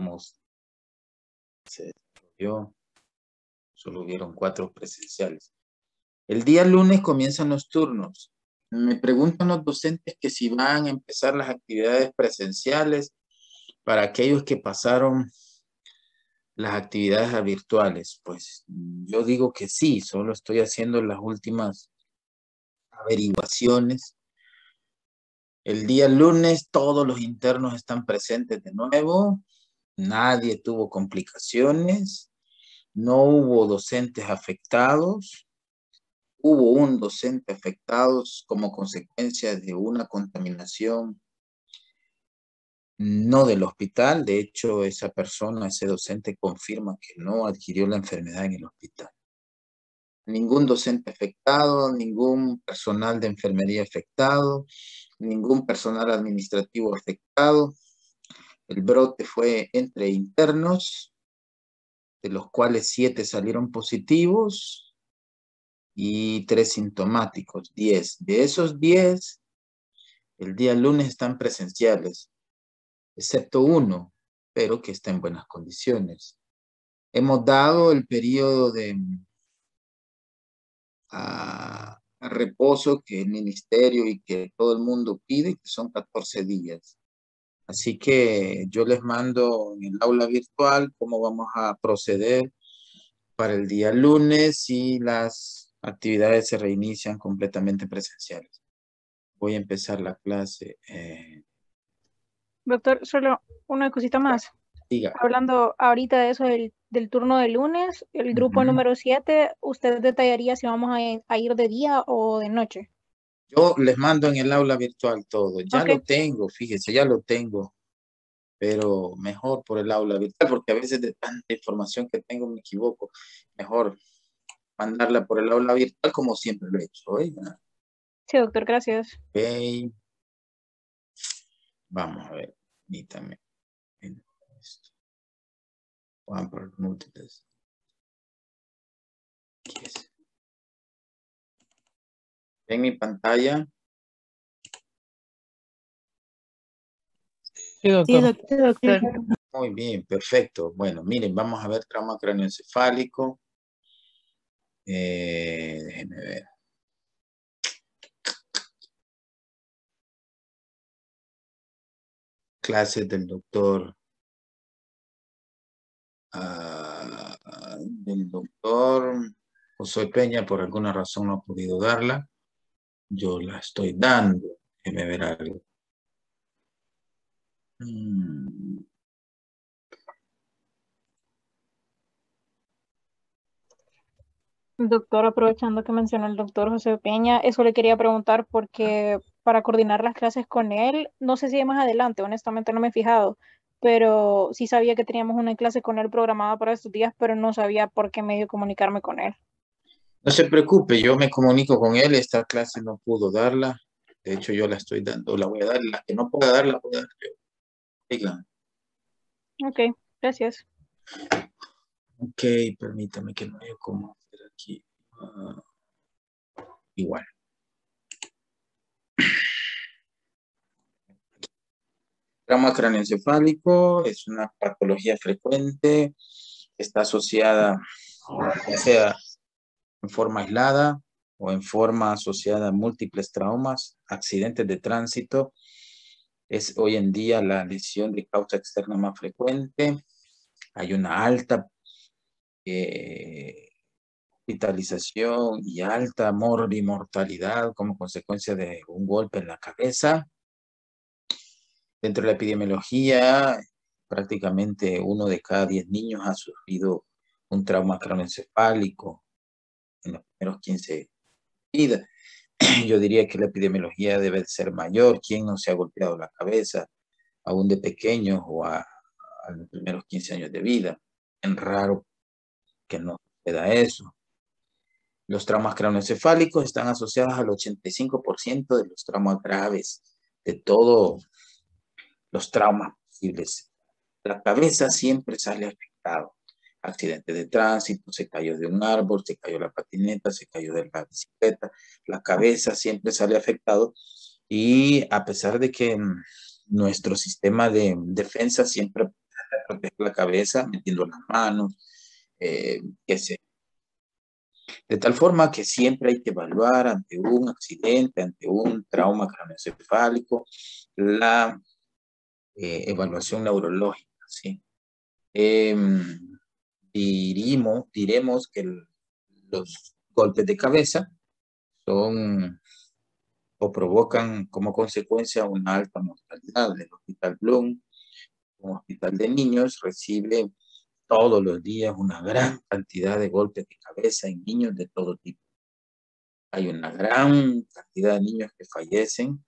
cómo se desarrolló. Solo hubieron 4 presenciales. El día lunes comienzan los turnos. Me preguntan los docentes que si van a empezar las actividades presenciales para aquellos que pasaron las actividades virtuales. Pues yo digo que sí, solo estoy haciendo las últimas averiguaciones. El día lunes todos los internos están presentes de nuevo. Nadie tuvo complicaciones. No hubo docentes afectados. Hubo un docente afectado como consecuencia de una contaminación no del hospital. De hecho, esa persona, ese docente, confirma que no adquirió la enfermedad en el hospital. Ningún docente afectado, ningún personal de enfermería afectado, ningún personal administrativo afectado. El brote fue entre internos, de los cuales 7 salieron positivos y 3 sintomáticos, 10. De esos 10, el día lunes están presenciales, excepto uno, pero que está en buenas condiciones. Hemos dado el periodo de reposo que el ministerio y que todo el mundo pide, que son 14 días. Así que yo les mando en el aula virtual cómo vamos a proceder para el día lunes si las actividades se reinician completamente presenciales. Voy a empezar la clase. Doctor, solo una cosita más. Diga. Hablando ahorita de eso del turno de lunes, el grupo número 7, ¿usted detallaría si vamos a ir de día o de noche? Yo les mando en el aula virtual todo. Ya Okay. lo tengo, fíjese, ya lo tengo. Pero mejor por el aula virtual, porque a veces de tanta información que tengo me equivoco. Mejor mandarla por el aula virtual como siempre lo he hecho. Oiga. Sí, doctor, gracias. Ok. Vamos a ver. Permítame. One per múltiples. ¿Ven mi pantalla? Sí, doctor. Sí, doctor. Muy bien, perfecto. Bueno, miren, vamos a ver trauma craneoencefálico. Déjenme ver. Clases del doctor. José Peña, por alguna razón no ha podido darla. Yo la estoy dando. Déjenme ver algo. Doctor, aprovechando que mencionó el doctor José Peña, eso le quería preguntar porque para coordinar las clases con él, no sé si de más adelante, honestamente no me he fijado, pero sí sabía que teníamos una clase con él programada para estos días, pero no sabía por qué medio comunicarme con él. No se preocupe, yo me comunico con él. Esta clase no pudo darla. De hecho, yo la estoy dando, la voy a dar. La que no pueda dar, la voy a dar yo. Digan. Ok, gracias. Ok, permítame que no haya cómo hacer aquí. Igual. Trauma craneoencefálico es una patología frecuente. Está asociada, ya sea en forma aislada o en forma asociada a múltiples traumas, accidentes de tránsito. Es hoy en día la lesión de causa externa más frecuente. Hay una alta hospitalización y alta mortalidad como consecuencia de un golpe en la cabeza. Dentro de la epidemiología, prácticamente 1 de cada 10 niños ha sufrido un trauma craneoencefálico en los primeros 15 de vida. Yo diría que la epidemiología debe ser mayor. ¿Quién no se ha golpeado la cabeza aún de pequeños o a los primeros 15 años de vida? Es raro que no suceda eso. Los traumas craneoencefálicos están asociados al 85% de los traumas graves, de todos los traumas posibles. La cabeza siempre sale afectada. Accidente de tránsito, se cayó de un árbol, se cayó la patineta, se cayó de la bicicleta. La cabeza siempre sale afectado y a pesar de que nuestro sistema de defensa siempre proteger la cabeza metiendo las manos, qué sé. De tal forma que siempre hay que evaluar ante un accidente, ante un trauma craneoencefálico, la evaluación neurológica, ¿sí? Diremos que los golpes de cabeza son o provocan como consecuencia una alta mortalidad. El Hospital Bloom, un hospital de niños, recibe todos los días una gran cantidad de golpes de cabeza en niños de todo tipo. Hay una gran cantidad de niños que fallecen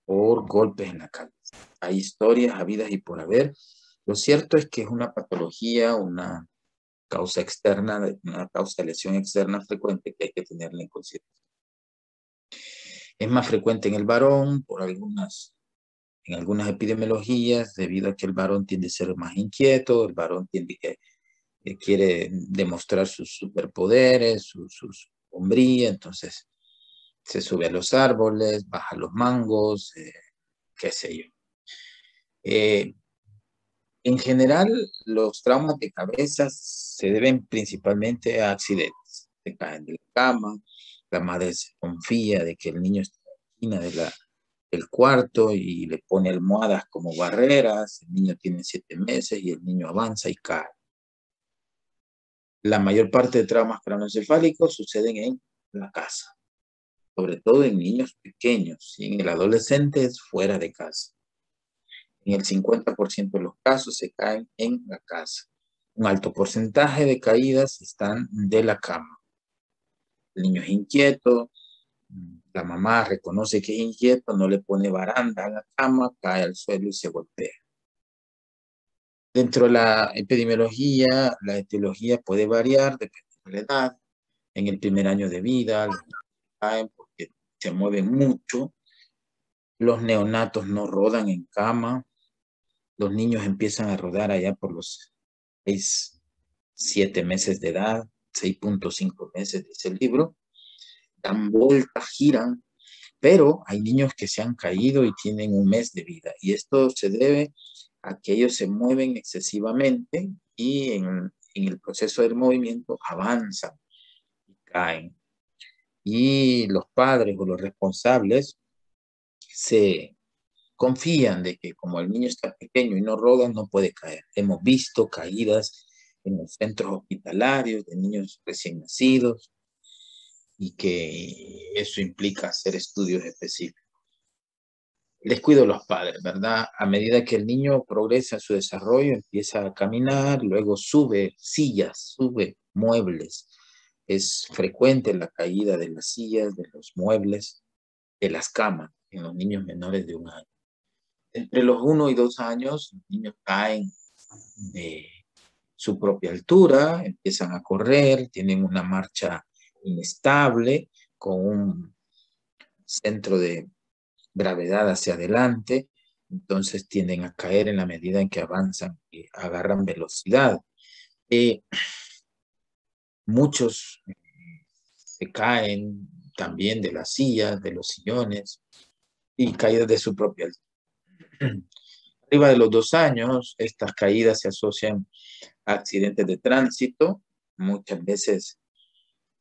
por golpes en la cabeza. Hay historias habidas y por haber. Lo cierto es que es una patología, una causa externa, una causa de lesión externa frecuente que hay que tenerla en consideración. Es más frecuente en el varón en algunas epidemiologías, debido a que el varón tiende a ser más inquieto, el varón tiende que quiere demostrar sus superpoderes, su hombría, entonces se sube a los árboles, baja los mangos, qué sé yo. En general, los traumas de cabeza se deben principalmente a accidentes. Se caen de la cama, la madre se confía de que el niño está en la esquina del cuarto y le pone almohadas como barreras, el niño tiene 7 meses y el niño avanza y cae. La mayor parte de traumas craneoencefálicos suceden en la casa, sobre todo en niños pequeños, y en el adolescente es fuera de casa. En el 50% de los casos se caen en la casa. Un alto porcentaje de caídas están de la cama. El niño es inquieto, la mamá reconoce que es inquieto, no le pone baranda a la cama, cae al suelo y se golpea. Dentro de la epidemiología, la etiología puede variar, depende de la edad. En el primer año de vida, los niños caen porque se mueven mucho. Los neonatos no rodan en cama. Los niños empiezan a rodar allá por los 6, 7 meses de edad, 6.5 meses, dice el libro. Dan vueltas, giran, pero hay niños que se han caído y tienen un mes de vida. Y esto se debe a que ellos se mueven excesivamente y en el proceso del movimiento avanzan y caen. Y los padres o los responsables se confían de que como el niño está pequeño y no roda, no puede caer. Hemos visto caídas en los centros hospitalarios de niños recién nacidos y que eso implica hacer estudios específicos. Descuido de los padres, ¿verdad? A medida que el niño progresa en su desarrollo, empieza a caminar, luego sube sillas, sube muebles. Es frecuente la caída de las sillas, de los muebles, de las camas en los niños menores de 1 año. Entre los 1 y 2 años, los niños caen de su propia altura, empiezan a correr, tienen una marcha inestable, con un centro de gravedad hacia adelante, entonces tienden a caer en la medida en que avanzan y agarran velocidad. Muchos se caen también de las sillas, de los sillones y caídas de su propia altura. Arriba de los 2 años, estas caídas se asocian a accidentes de tránsito, muchas veces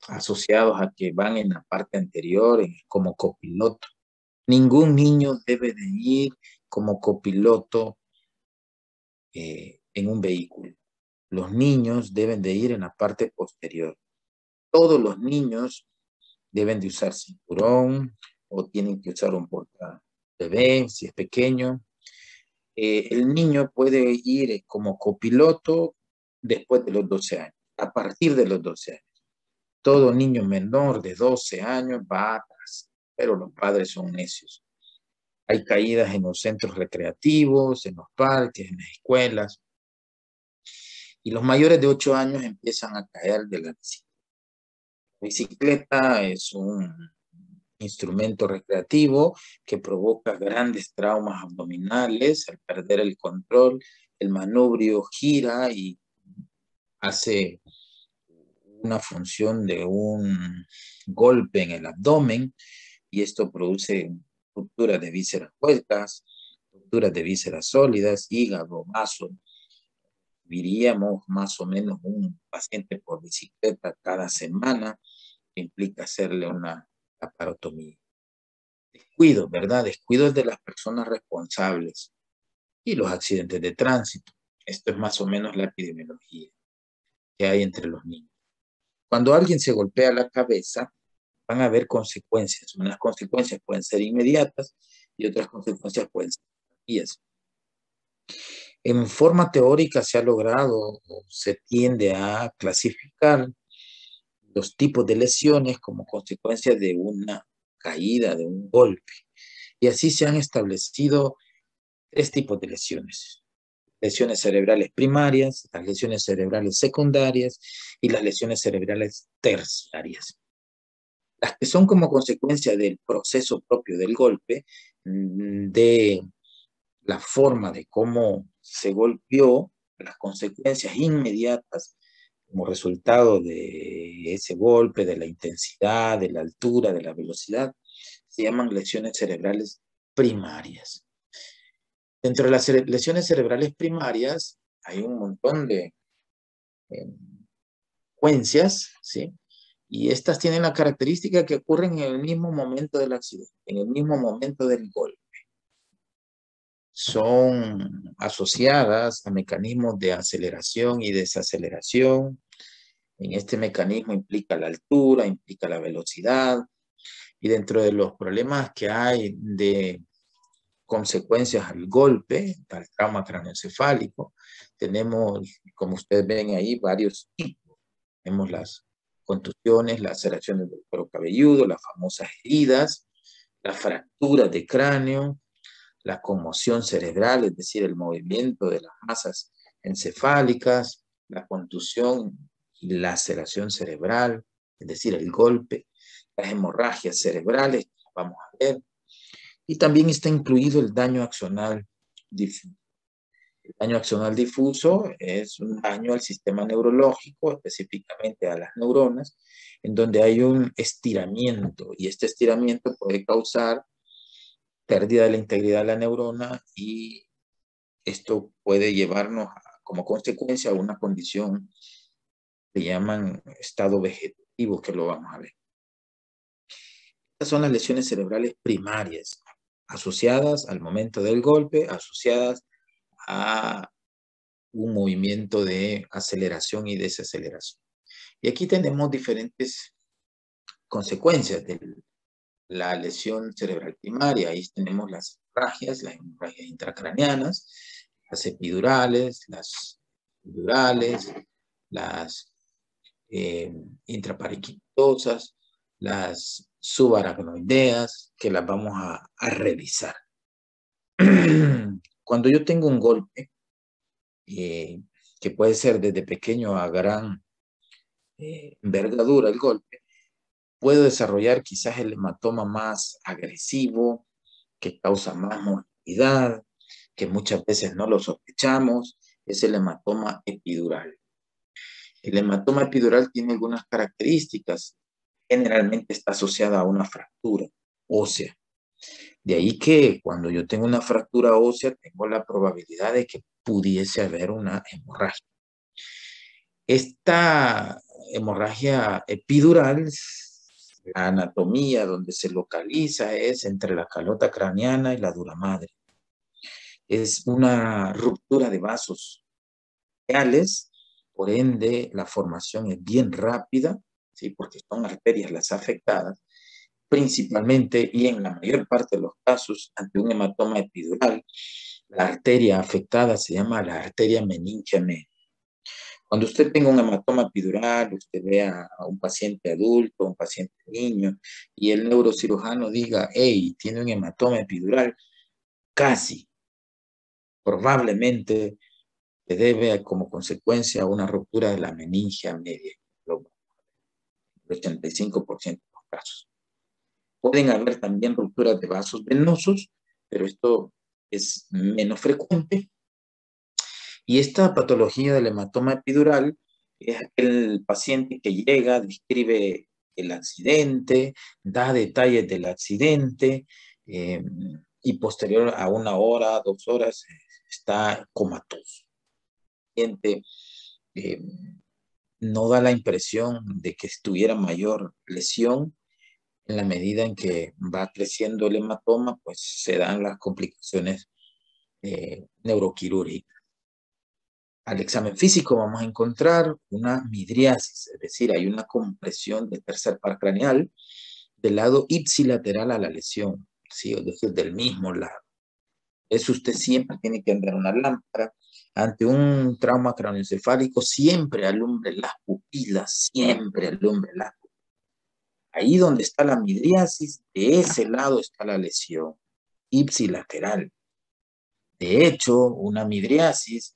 asociados a que van en la parte anterior como copiloto. Ningún niño debe de ir como copiloto en un vehículo. Los niños deben de ir en la parte posterior. Todos los niños deben de usar cinturón o tienen que usar un portabebé si es pequeño. El niño puede ir como copiloto después de los 12 años, a partir de los 12 años. Todo niño menor de 12 años va atrás, pero los padres son necios. Hay caídas en los centros recreativos, en los parques, en las escuelas. Y los mayores de 8 años empiezan a caer de la bicicleta. La bicicleta es un instrumento recreativo que provoca grandes traumas abdominales. Al perder el control, el manubrio gira y hace una función de un golpe en el abdomen y esto produce rupturas de vísceras huecas, rupturas de vísceras sólidas, hígado, vaso, subiríamos más o menos un paciente por bicicleta cada semana, que implica hacerle una laparotomía. Descuido, ¿verdad? Descuidos de las personas responsables y los accidentes de tránsito. Esto es más o menos la epidemiología que hay entre los niños. Cuando alguien se golpea la cabeza, van a haber consecuencias. Unas consecuencias pueden ser inmediatas y otras consecuencias pueden ser tardías. En forma teórica se ha logrado o se tiende a clasificar los tipos de lesiones como consecuencia de una caída, de un golpe. Y así se han establecido tres tipos de lesiones. Lesiones cerebrales primarias, las lesiones cerebrales secundarias y las lesiones cerebrales terciarias. Las que son como consecuencia del proceso propio del golpe, de la forma de cómo se golpeó, las consecuencias inmediatas como resultado de ese golpe, de la intensidad, de la altura, de la velocidad, se llaman lesiones cerebrales primarias. Dentro de las lesiones cerebrales primarias hay un montón de consecuencias, ¿sí? Y estas tienen la característica que ocurren en el mismo momento del accidente, en el mismo momento del golpe. Son asociadas a mecanismos de aceleración y desaceleración. En este mecanismo implica la altura, implica la velocidad. Y dentro de los problemas que hay de consecuencias al golpe, al trauma craneoencefálico, tenemos, como ustedes ven ahí, varios tipos. Tenemos las contusiones, las laceraciones del cuero cabelludo, las famosas heridas, las fracturas de cráneo, la conmoción cerebral, es decir, el movimiento de las masas encefálicas, la contusión y laceración cerebral, es decir, el golpe, las hemorragias cerebrales, vamos a ver, y también está incluido el daño axonal difuso. El daño axonal difuso es un daño al sistema neurológico, específicamente a las neuronas, en donde hay un estiramiento, y este estiramiento puede causar pérdida de la integridad de la neurona, y esto puede llevarnos como consecuencia a una condición que llaman estado vegetativo, que lo vamos a ver. Estas son las lesiones cerebrales primarias, asociadas al momento del golpe, asociadas a un movimiento de aceleración y desaceleración. Y aquí tenemos diferentes consecuencias de la lesión cerebral primaria. Ahí tenemos las hemorragias intracraneanas, las epidurales, las epidurales, las intrapariquitosas, las subaracnoideas, que las vamos a revisar. Cuando yo tengo un golpe, que puede ser desde pequeño a gran envergadura el golpe, puedo desarrollar quizás el hematoma más agresivo, que causa más mortalidad, que muchas veces no lo sospechamos, es el hematoma epidural. El hematoma epidural tiene algunas características. Generalmente está asociada a una fractura ósea. De ahí que cuando yo tengo una fractura ósea, tengo la probabilidad de que pudiese haber una hemorragia. Esta hemorragia epidural, la anatomía donde se localiza es entre la calota craneana y la dura madre. Es una ruptura de vasos reales, por ende la formación es bien rápida, ¿sí? Porque son arterias las afectadas, principalmente y en la mayor parte de los casos ante un hematoma epidural. La arteria afectada se llama la arteria meningia media. Cuando usted tenga un hematoma epidural, usted vea a un paciente adulto, un paciente niño, y el neurocirujano diga, hey, tiene un hematoma epidural, casi, probablemente, se debe como consecuencia a una ruptura de la meningia media, el 85% de los casos. Pueden haber también rupturas de vasos venosos, pero esto es menos frecuente. Y esta patología del hematoma epidural es el paciente que llega, describe el accidente, da detalles del accidente, y posterior a 1 hora, 2 horas, está comatoso. paciente no da la impresión de que estuviera mayor lesión. En la medida en que va creciendo el hematoma, pues se dan las complicaciones neuroquirúrgicas. Al examen físico vamos a encontrar una midriasis, es decir, hay una compresión del tercer par craneal del lado ipsilateral a la lesión, ¿sí? Es decir, del mismo lado. Eso usted siempre tiene que andar una lámpara. Ante un trauma craneoencefálico, siempre alumbre las pupilas, siempre alumbre las pupilas. Ahí donde está la midriasis, de ese lado está la lesión ipsilateral. De hecho, una midriasis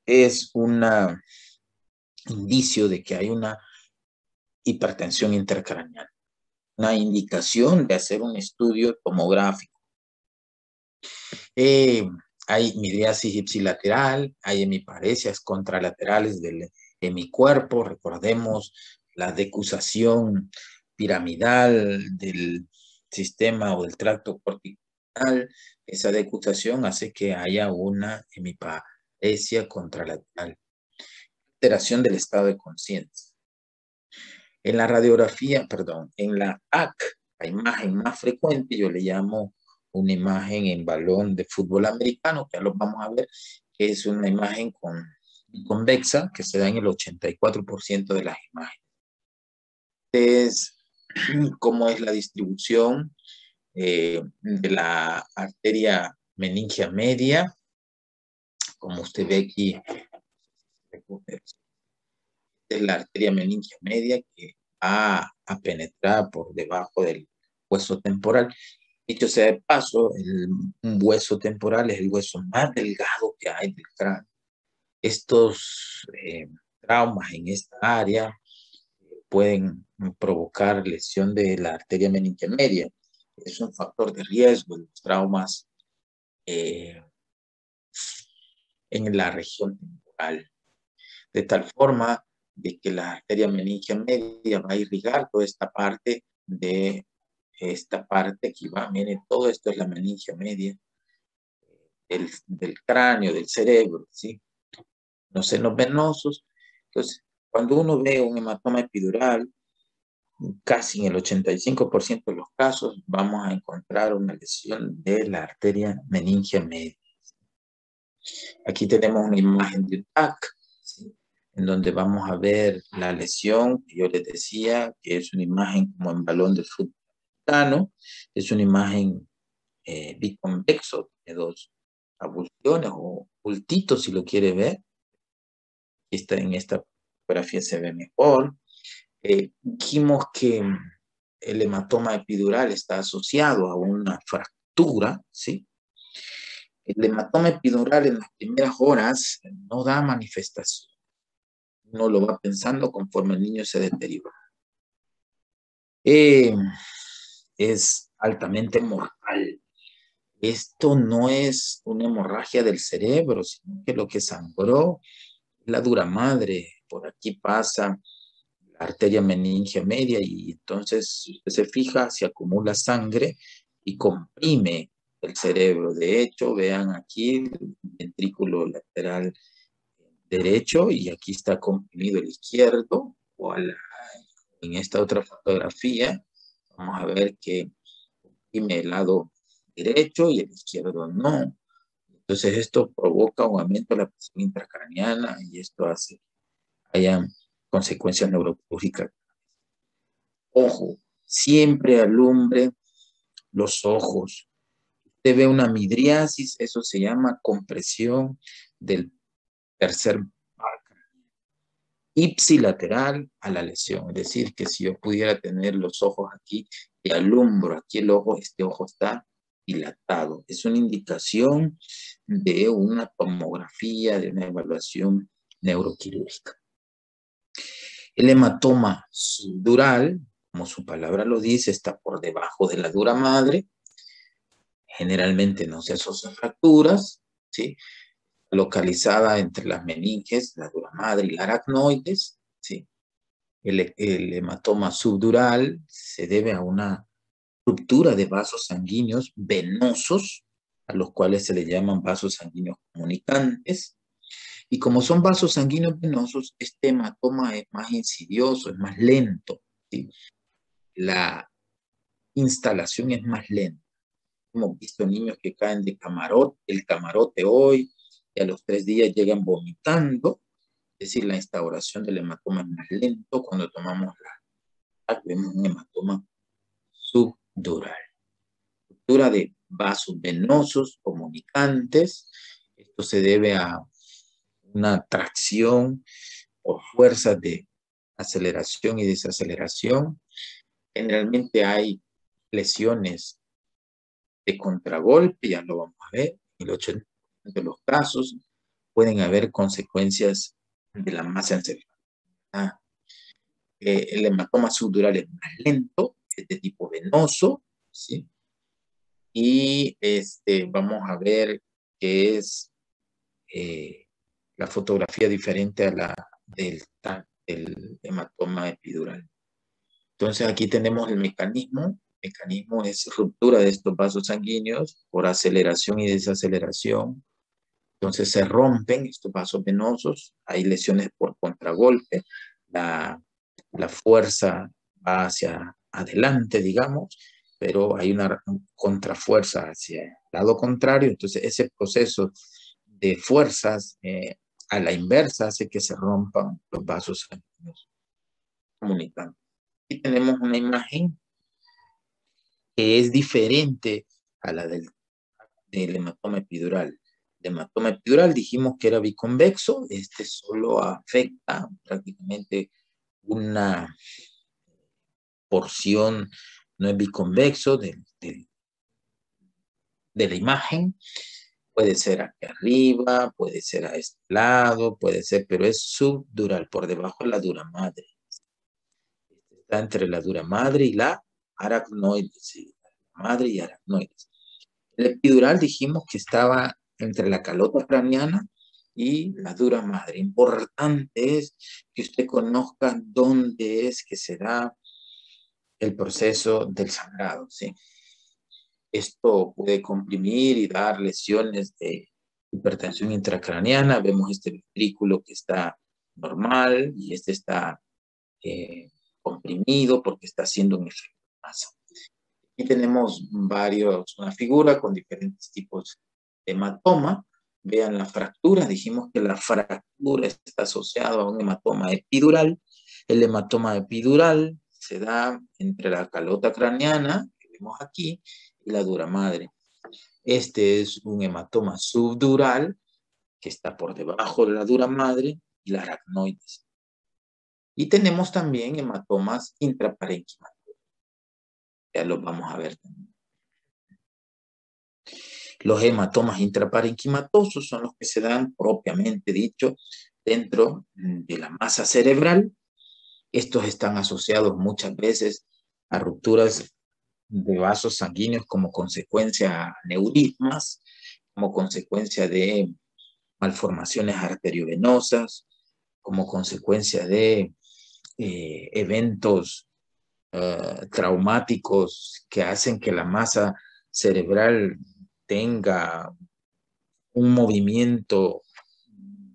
es un indicio de que hay una hipertensión intercraneal, una indicación de hacer un estudio tomográfico. Hay midriasis ipsilateral, hay hemiparesias contralaterales del hemicuerpo. Recordemos la decusación piramidal del sistema o del tracto cortical. Esa decusación hace que haya una hemiparesia contralateral. Alteración del estado de conciencia. En la radiografía, perdón, en la AC, la imagen más frecuente, yo le llamo una imagen en balón de fútbol americano, que ya lo vamos a ver, que es una imagen convexa que se da en el 84% de las imágenes. Es cómo es la distribución de la arteria meningia media, como usted ve aquí, es la arteria meningia media que va a penetrar por debajo del hueso temporal. Dicho sea de paso, un hueso temporal es el hueso más delgado que hay del cráneo. Estos traumas en esta área pueden provocar lesión de la arteria meningia media. Es un factor de riesgo de los traumas en la región temporal. De tal forma de que la arteria meningia media va a irrigar toda esta parte de esta parte aquí va, miren, todo esto es la meningia media del cráneo, del cerebro, ¿sí? Los senos venosos. Entonces, cuando uno ve un hematoma epidural, casi en el 85% de los casos vamos a encontrar una lesión de la arteria meningia media. Aquí tenemos una imagen de un TAC, ¿sí? En donde vamos a ver la lesión que yo les decía, que es una imagen como en balón de fútbol americano, es una imagen biconvexo, de dos abulsiones o bultitos si lo quiere ver. En esta fotografía se ve mejor. Dijimos que el hematoma epidural está asociado a una fractura, ¿sí? El hematoma epidural en las primeras horas no da manifestación. Uno lo va pensando conforme el niño se deteriora. Es altamente mortal. Esto no es una hemorragia del cerebro, sino que lo que sangró es la dura madre. Por aquí pasa la arteria meningia media y entonces, si usted se fija, se acumula sangre y comprime el cerebro. De hecho, vean aquí el ventrículo lateral derecho y aquí está comprimido el izquierdo. En esta otra fotografía vamos a ver que comprime el lado derecho y el izquierdo no. Entonces esto provoca un aumento de la presión intracraneana y esto hace que haya consecuencias neurológicas. Ojo, siempre alumbre los ojos. Usted ve una midriasis, eso se llama compresión del tercer par ipsilateral a la lesión. Es decir, que si yo pudiera tener los ojos aquí y alumbro aquí el ojo, este ojo está dilatado. Es una indicación de una tomografía, de una evaluación neuroquirúrgica. El hematoma subdural, como su palabra lo dice, está por debajo de la dura madre. Generalmente no se asocian fracturas, ¿sí? Localizada entre las meninges, la dura madre y la aracnoides, ¿sí? El hematoma subdural se debe a una ruptura de vasos sanguíneos venosos, a los cuales se le llaman vasos sanguíneos comunicantes. Y como son vasos sanguíneos venosos, este hematoma es más insidioso, es más lento, ¿sí? La instalación es más lenta. Hemos visto niños que caen de camarote, el camarote hoy, y a los 3 días llegan vomitando. Es decir, la instauración del hematoma es más lento. Cuando tomamos vemos un hematoma subdural. Ruptura de vasos venosos comunicantes. Esto se debe a una tracción por fuerzas de aceleración y desaceleración. Generalmente hay lesiones de contragolpe, ya lo vamos a ver, en el 80% de los casos pueden haber consecuencias de la masa encefálica. El hematoma subdural es más lento, es de tipo venoso, ¿sí? Y vamos a ver que es la fotografía diferente a la del hematoma epidural. Entonces aquí tenemos el mecanismo. El mecanismo es ruptura de estos vasos sanguíneos por aceleración y desaceleración. Entonces se rompen estos vasos venosos, hay lesiones por contragolpe, la fuerza va hacia adelante, digamos, pero hay una contrafuerza hacia el lado contrario. Entonces ese proceso de fuerzas a la inversa hace que se rompan los vasos sanguíneos comunicantes. Aquí tenemos una imagen que es diferente a la del hematoma epidural. El hematoma epidural dijimos que era biconvexo, este solo afecta prácticamente una porción, no es biconvexo de la imagen, puede ser aquí arriba, puede ser a este lado, puede ser, pero es subdural, por debajo de la dura madre. Está entre la dura madre y la aracnoides, ¿sí? Madre y aracnoides. El epidural dijimos que estaba entre la calota craneana y la dura madre. Importante es que usted conozca dónde es que se da el proceso del sangrado, ¿sí? Esto puede comprimir y dar lesiones de hipertensión intracraneana. Vemos este ventrículo que está normal y este está comprimido porque está haciendo un efecto de masa. Aquí tenemos una figura con diferentes tipos de hematoma. Vean la fractura. Dijimos que la fractura está asociada a un hematoma epidural. El hematoma epidural se da entre la calota craneana, que vemos aquí, y la dura madre. Este es un hematoma subdural que está por debajo de la dura madre y la aracnoides. Y tenemos también hematomas intraparenquimatosos. Ya los vamos a ver también. Los hematomas intraparenquimatosos son los que se dan propiamente dicho dentro de la masa cerebral. Estos están asociados muchas veces a rupturas de vasos sanguíneos como consecuencia a neurismas, como consecuencia de malformaciones arteriovenosas, como consecuencia de eventos traumáticos que hacen que la masa cerebral tenga un movimiento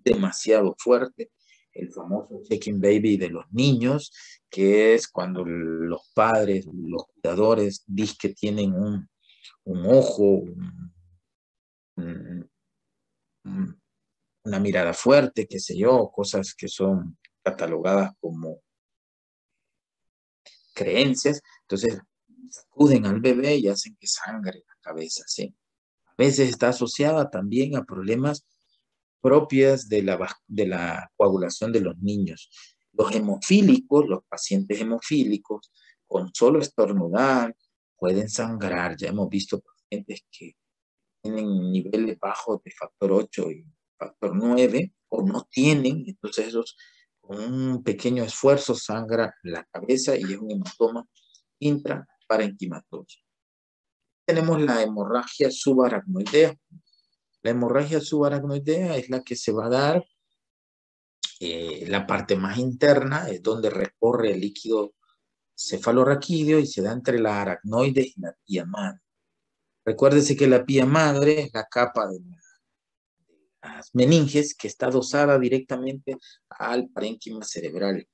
demasiado fuerte, el famoso checking baby de los niños, que es cuando los padres, los cuidadores, dicen que tienen un ojo, una mirada fuerte, qué sé yo, cosas que son catalogadas como creencias. Entonces sacuden al bebé y hacen que sangre la cabeza, ¿sí? A veces está asociada también a problemas propias de la coagulación de los niños. Los hemofílicos, los pacientes hemofílicos, con solo estornudar, pueden sangrar. Ya hemos visto pacientes que tienen niveles bajos de factor 8 y factor 9, o no tienen, entonces esos con un pequeño esfuerzo sangra la cabeza y es un hematoma intraparenquimatoso. Tenemos la hemorragia subaracnoidea. La hemorragia subaracnoidea es la que se va a dar, la parte más interna, es donde recorre el líquido cefalorraquídeo y se da entre la aracnoide y la pía madre. Recuérdese que la pía madre es la capa de las meninges, que está adosada directamente al parénquima cerebral.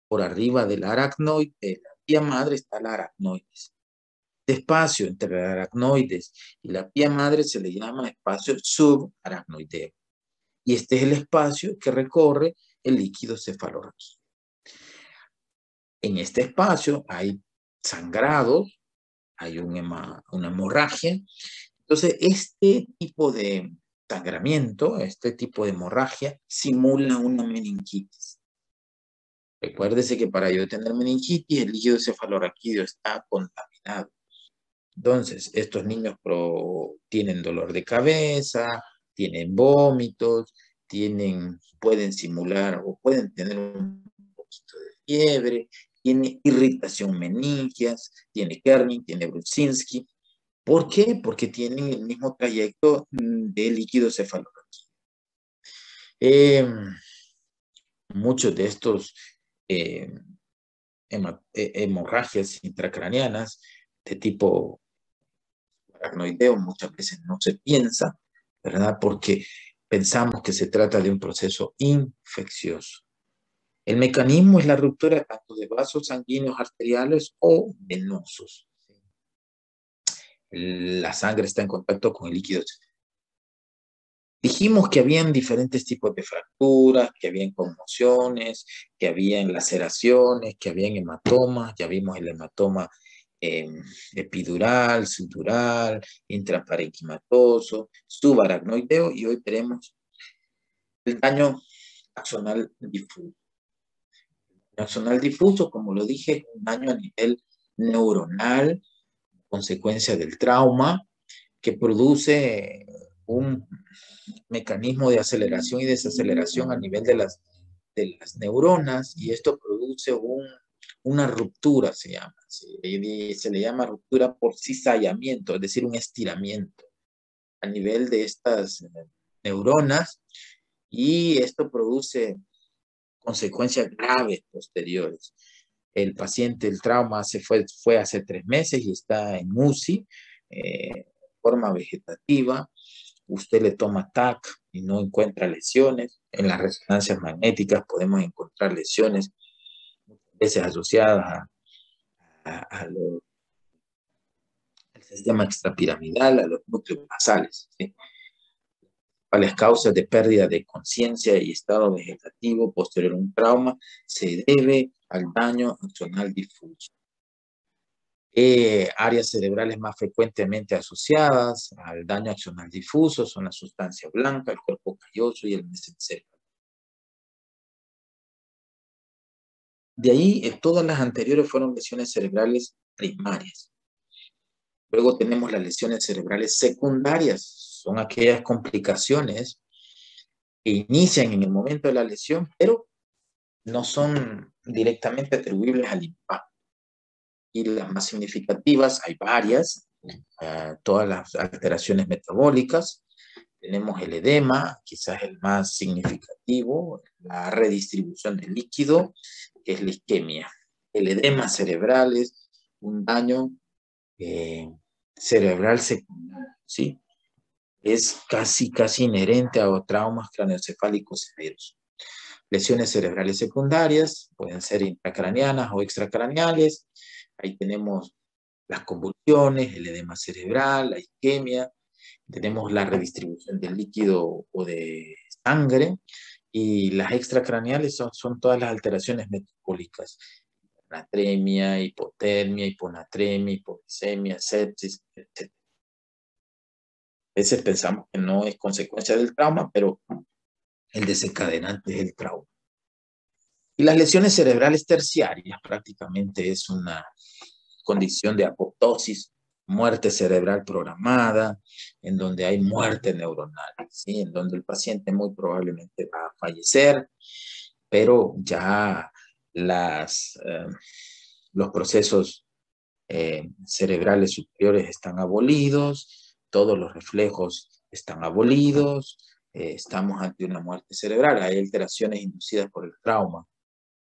Por arriba del aracnoide, de la pía madre, está la aracnoides. Este espacio entre el aracnoides y la pía madre se le llama espacio subaracnoideo. Y este es el espacio que recorre el líquido cefalorraquídeo. En este espacio hay sangrados, hay una hemorragia. Entonces, este tipo de sangramiento, este tipo de hemorragia, simula una meningitis. Recuérdese que para yo tener meningitis, el líquido cefalorraquídeo está contaminado. Entonces, estos niños tienen dolor de cabeza, tienen vómitos, pueden simular o pueden tener un poquito de fiebre, tiene irritación meningias, tiene Kerning, tiene Brudzinski. ¿Por qué? Porque tienen el mismo trayecto de líquido cefalorraquídeo. Muchos de estos hemorragias intracraneanas de tipo aracnoideo muchas veces no se piensa, ¿verdad? Porque pensamos que se trata de un proceso infeccioso. El mecanismo es la ruptura tanto de vasos sanguíneos arteriales o venosos. La sangre está en contacto con el líquido. Dijimos que habían diferentes tipos de fracturas, que habían conmociones, que habían laceraciones, que habían hematomas. Ya vimos el hematoma epidural, sutural, intraparenquimatoso, subaracnoideo, y hoy veremos el daño axonal difuso. El axonal difuso, como lo dije, es un daño a nivel neuronal, consecuencia del trauma, que produce un mecanismo de aceleración y desaceleración a nivel de las neuronas, y esto produce una ruptura, se llama. Se le llama ruptura por cizallamiento, es decir, un estiramiento a nivel de estas neuronas, y esto produce consecuencias graves posteriores. El paciente, el trauma fue hace 3 meses y está en UCI, forma vegetativa. Usted le toma TAC y no encuentra lesiones. En las resonancias magnéticas podemos encontrar lesiones muchas veces asociadas al sistema extrapiramidal, a los núcleos basales, ¿sí? A las causas de pérdida de conciencia y estado vegetativo posterior a un trauma se debe al daño axonal difuso. Áreas cerebrales más frecuentemente asociadas al daño axonal difuso son la sustancia blanca, el cuerpo calloso y el mesencéfalo. De ahí, todas las anteriores fueron lesiones cerebrales primarias. Luego tenemos las lesiones cerebrales secundarias. Son aquellas complicaciones que inician en el momento de la lesión, pero no son directamente atribuibles al impacto. Y las más significativas, hay varias, todas las alteraciones metabólicas. Tenemos el edema, quizás el más significativo, la redistribución del líquido, que es la isquemia. El edema cerebral es un daño cerebral secundario, ¿sí? Es casi inherente a traumas craneoencefálicos severos. Lesiones cerebrales secundarias pueden ser intracraneanas o extracraneales. Ahí tenemos las convulsiones, el edema cerebral, la isquemia. Tenemos la redistribución del líquido o de sangre. Y las extracraneales son todas las alteraciones metabólicas. Natremia, hipotermia, hiponatremia, hipoglicemia, sepsis, etc. A veces pensamos que no es consecuencia del trauma, pero el desencadenante es el trauma. Y las lesiones cerebrales terciarias prácticamente es una condición de apoptosis, muerte cerebral programada, en donde hay muerte neuronal, ¿sí? En donde el paciente muy probablemente va a fallecer, pero ya los procesos cerebrales superiores están abolidos, todos los reflejos están abolidos, estamos ante una muerte cerebral. Hay alteraciones inducidas por el trauma.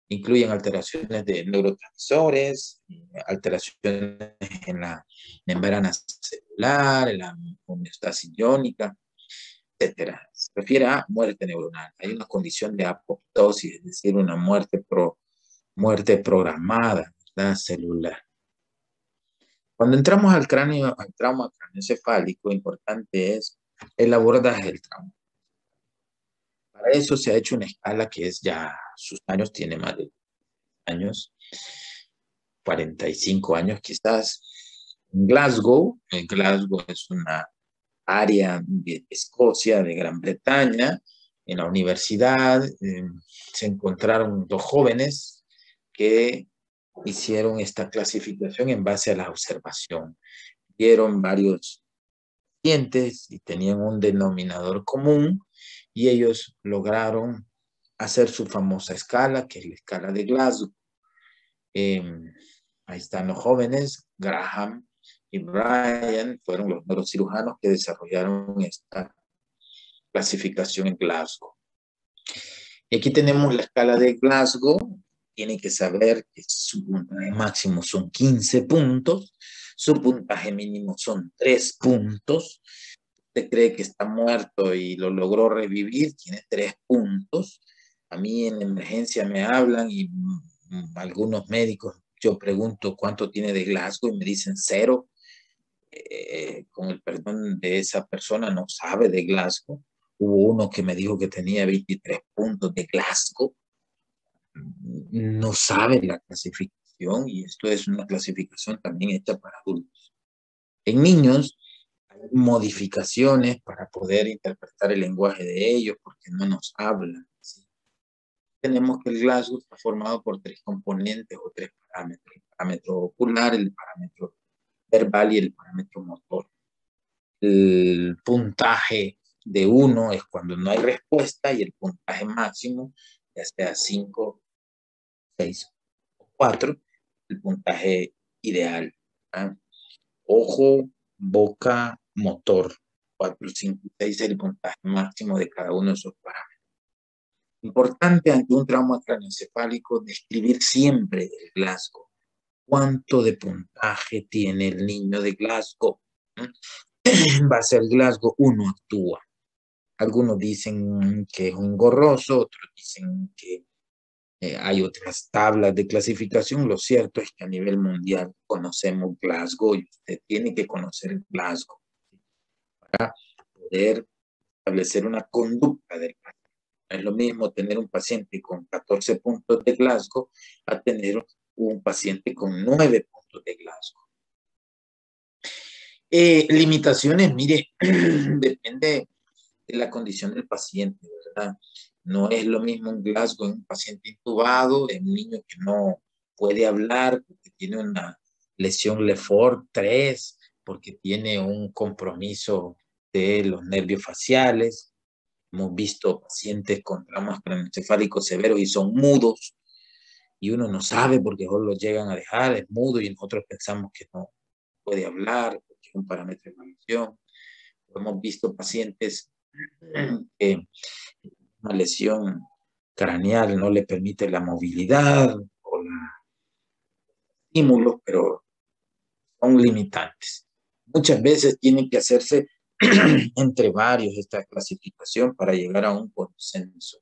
Incluyen alteraciones de neurotransmisores, alteraciones en la membrana celular, en la homeostasis iónica. etcétera. Se refiere a muerte neuronal. Hay una condición de apoptosis, es decir, una muerte programada, ¿verdad? Celular. Cuando entramos al cráneo, al trauma craneoencefálico, importante es el abordaje del trauma. Para eso se ha hecho una escala que es ya, sus años, tiene más de años, 45 años quizás. Glasgow es una área de Escocia, de Gran Bretaña. En la universidad se encontraron dos jóvenes que hicieron esta clasificación en base a la observación. Vieron varios pacientes y tenían un denominador común y ellos lograron hacer su famosa escala, que es la escala de Glasgow. Ahí están los jóvenes, Graham y Brian, fueron los neurocirujanos que desarrollaron esta clasificación en Glasgow. Y aquí tenemos la escala de Glasgow. Tiene que saber que su puntaje máximo son 15 puntos, su puntaje mínimo son 3 puntos. Usted cree que está muerto y lo logró revivir, tiene 3 puntos. A mí en la emergencia me hablan y algunos médicos, yo pregunto cuánto tiene de Glasgow y me dicen 0. Con el perdón de esa persona, no sabe de Glasgow. Hubo uno que me dijo que tenía 23 puntos de Glasgow. No sabe la clasificación y esto es una clasificación también hecha para adultos. En niños hay modificaciones para poder interpretar el lenguaje de ellos porque no nos hablan, ¿sí? Tenemos que el Glasgow está formado por 3 componentes o 3 parámetros: el parámetro ocular, el parámetro verbal y el parámetro motor. El puntaje de 1 es cuando no hay respuesta y el puntaje máximo, ya sea 5, 6 o 4, el puntaje ideal. ¿Ah? Ojo, boca, motor. 4, 5 y 6 es el puntaje máximo de cada uno de esos parámetros. Importante ante un trauma craneoencefálico describir siempre el Glasgow. ¿Cuánto de puntaje tiene el niño de Glasgow? En base al Glasgow uno actúa. Algunos dicen que es un gorroso, otros dicen que hay otras tablas de clasificación. Lo cierto es que a nivel mundial conocemos Glasgow y usted tiene que conocer Glasgow para poder establecer una conducta del paciente. No es lo mismo tener un paciente con 14 puntos de Glasgow a tener un paciente con 9 puntos de Glasgow. Limitaciones, mire, depende de la condición del paciente, ¿verdad? No es lo mismo un Glasgow en un paciente intubado, en un niño que no puede hablar porque tiene una lesión Lefort 3, porque tiene un compromiso de los nervios faciales. Hemos visto pacientes con traumas craneoencefálicos severos y son mudos, y uno no sabe porque solo los llegan a dejar, es mudo, y nosotros pensamos que no puede hablar porque es un parámetro de evaluación. Hemos visto pacientes que una lesión craneal no le permite la movilidad o los estímulos, pero son limitantes. Muchas veces tienen que hacerse entre varios esta clasificación para llegar a un consenso.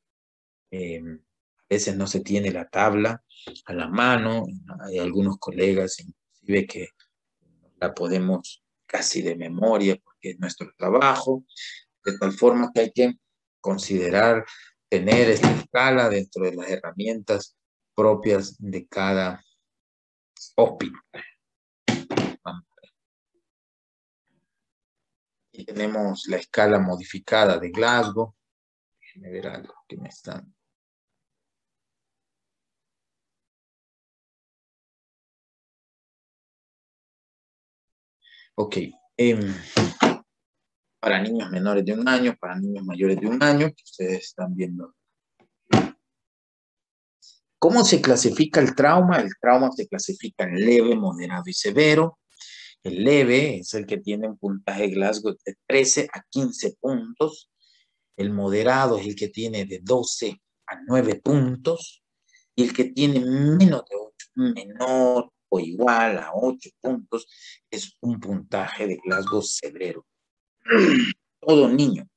A veces no se tiene la tabla a la mano. Hay algunos colegas inclusive que la podemos casi de memoria porque es nuestro trabajo, de tal forma que hay que considerar tener esta escala dentro de las herramientas propias de cada hospital. Y tenemos la escala modificada de Glasgow. Déjenme ver algo que me están. Ok. Para niños menores de 1 año, para niños mayores de 1 año, que ustedes están viendo. ¿Cómo se clasifica el trauma? El trauma se clasifica en leve, moderado y severo. El leve es el que tiene un puntaje Glasgow de 13 a 15 puntos. El moderado es el que tiene de 12 a 9 puntos. Y el que tiene menos de 8, menor o igual a 8 puntos, es un puntaje de Glasgow severo. Todo niño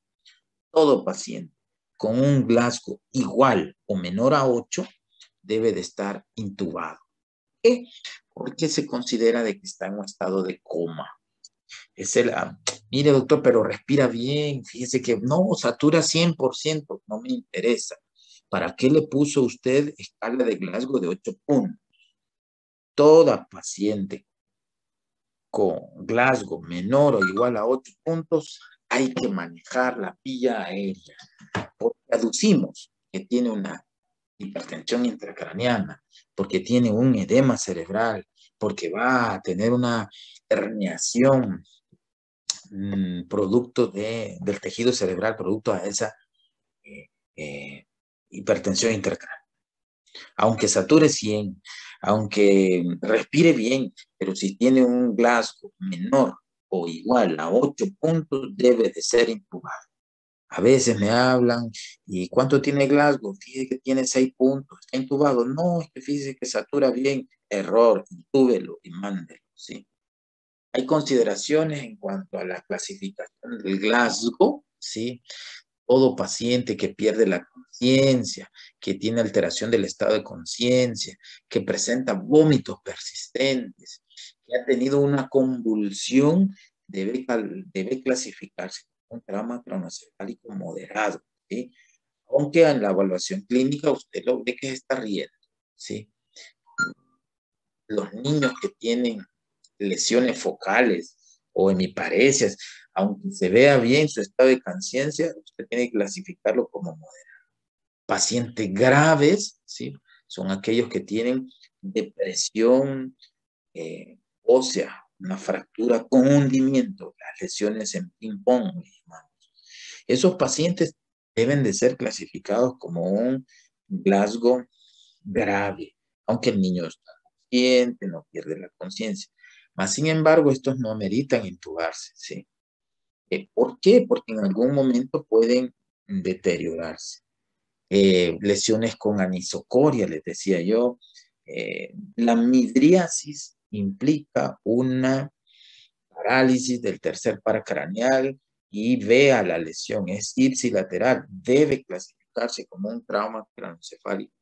todo paciente con un Glasgow igual o menor a 8 debe de estar intubado. ¿Por qué? Porque se considera de que está en un estado de coma. Mire doctor, pero respira bien, fíjese que no, satura 100%, no me interesa. ¿Para qué le puso usted escala de Glasgow de 8 puntos? Toda paciente con Glasgow menor o igual a 8 puntos, hay que manejar la vía aérea, porque aducimos que tiene una hipertensión intracraneana, porque tiene un edema cerebral, porque va a tener una herniación producto del tejido cerebral, producto a esa eh, eh, hipertensión intracraneana. Aunque sature 100, aunque respire bien, pero si tiene un Glasgow menor o igual a 8 puntos, debe de ser intubado. A veces me hablan, ¿y cuánto tiene Glasgow? Fíjese que tiene 6 puntos, ¿está intubado? No, es que fíjese que satura bien. Error, intúbelo y mándelo, ¿sí? Hay consideraciones en cuanto a la clasificación del Glasgow, ¿sí? Todo paciente que pierde la conciencia, que tiene alteración del estado de conciencia, que presenta vómitos persistentes, que ha tenido una convulsión, debe clasificarse como un trauma craneoencefálico moderado, ¿sí? Aunque en la evaluación clínica usted lo ve que está riendo, ¿sí? Los niños que tienen lesiones focales o hemiparesias, aunque se vea bien su estado de conciencia, usted tiene que clasificarlo como moderado. Pacientes graves, ¿sí? Son aquellos que tienen depresión ósea, una fractura con hundimiento, las lesiones en ping-pong. Esos pacientes deben de ser clasificados como un Glasgow grave, aunque el niño está consciente, no pierde la conciencia. Mas, sin embargo, estos no ameritan intubarse, ¿sí? ¿Por qué? Porque en algún momento pueden deteriorarse. Lesiones con anisocoria, les decía yo. La midriasis implica una parálisis del tercer par craneal y vea la lesión, es ipsilateral, debe clasificarse como un trauma craneoencefálico.